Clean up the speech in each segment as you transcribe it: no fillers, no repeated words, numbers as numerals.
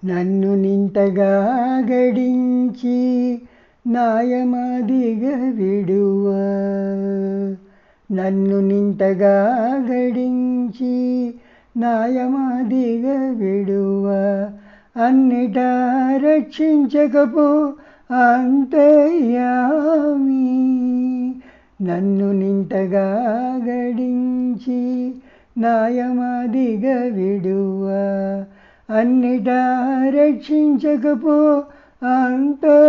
నన్ను నింతగా గడించి నాయమాదిగ విడువ. నన్ను నింతగా గడించి నాయమాదిగ విడువ. అన్నిటా రక్షించకపో అంతర్యామి. నన్ను నింతగా గడించి నాయమాదిగ విడువ. అన్నిటా రక్షించకపో అంతర్యామి.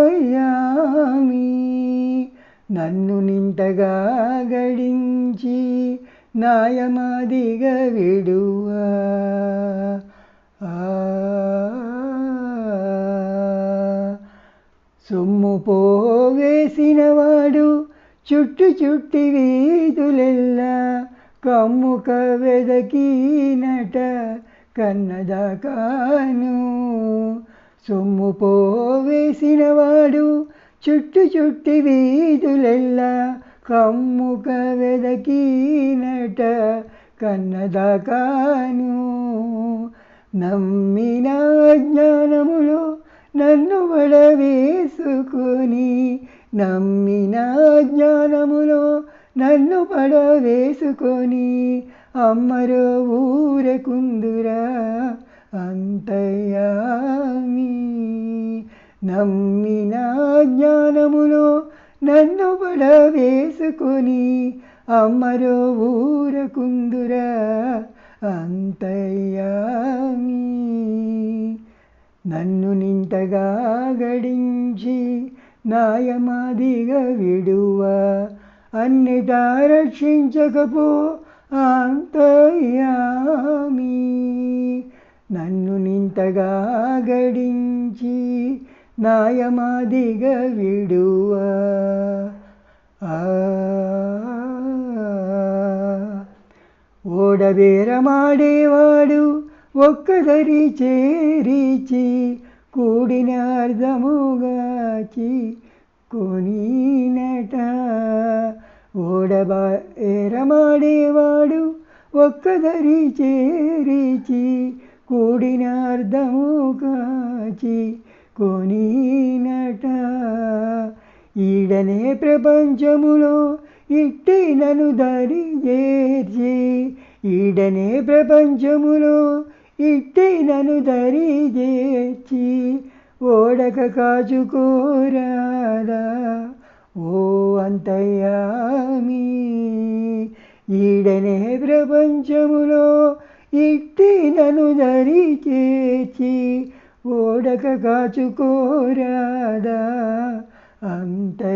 నన్ను నింతగా గడించి నాయమాదిగ విడువ. సొమ్ము పోవేసినవాడు చుట్టి వీధులెల్లా కమ్ముక వెదకినట కన్నదాకాను. సొమ్ము పోవేసినవాడు చుట్టి వీధులెల్లా కమ్ముక వెదకినట కన్నదాకాను. నమ్మిన జ్ఞానములో నన్ను పడవేసుకొని, నమ్మిన జ్ఞానములో నన్ను పడవేసుకొని అమ్మరో ఊరకుందురా అంతర్యామి. నమ్మిన జ్ఞానములో నన్ను పడవేసుకొని అమ్మరో ఊరకుందురా అంతర్యామి. నన్ను నింతగా గడించి నాయమాదిగ విడువ. అన్నిటా రక్షించకపో అంతర్యామి. నన్ను నింతగా గడించి నాయమాదిగ విడువ. ఓడబేరమాడేవాడు ఒక్కదరి చేరిచి కూడిన అర్థముగాచి కొనినట. ఓడబేరమాడేవాడు ఒక్కదరి చేరిచి కూడిన అర్థముగాచి కొనినట. ఈడనే ప్రపంచములో ఇట్టి నన్ను దరి చేర్చి, ఈడనే ప్రపంచములో ఇట్టి నన్ను దరి చేర్చి ఓడక కాచుకోరాదా ఓ అంతర్యామి. ఈడనే ప్రపంచములో ఇట్టి నన్ను దరి చేర్చి ఓడక కాచుకోరాదా అంతర్యామి.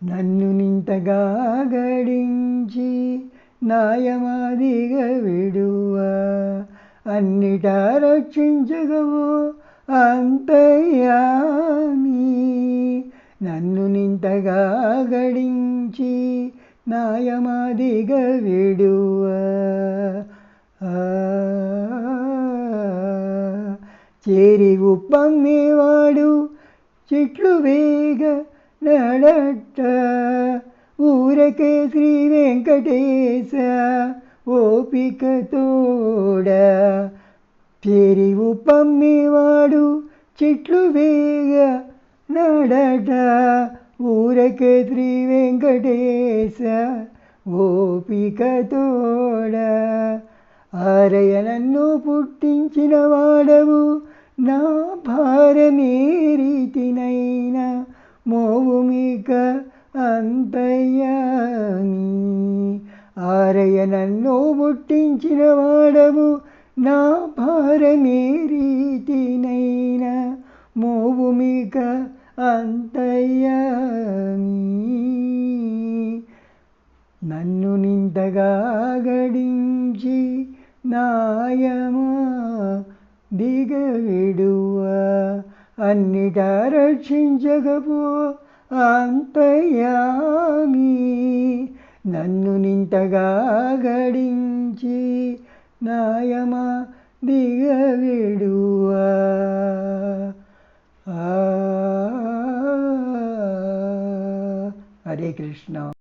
నన్ను నింతగా గడించి నాయమాదిగ విడువ. అన్నిటా రక్షించగవో అంతర్యామి. నన్ను నింతగా గడించి నాయమాదిగ విడువ. చేరి ఉప్పమ్మేవాడు చెట్లు వేగ నడట. ఊరకే శ్రీ వెంకటేశ ఓపిక తోడ. చేరి ఉప్పమ్మేవాడు చెట్లు వేగ నడట. ఊరకే శ్రీ వెంకటేశ ఓపిక తోడ. ఆరయ నన్ను పుట్టించిన వాడవు నా భారమేరితినైనా మోవుమిక అంతర్యామి. ఆరయ నన్ను పుట్టించిన వాడవు నా భారమేరితినైనా మోవుమిక అంతర్యామి. నన్ను నింతగా గడించి నాయమాదిగ విడువ. అన్నిటా రక్షించకపో అంతర్యామి. నన్ను నింతగా గడించి నాయమాదిగ విడువ. హరే కృష్ణ.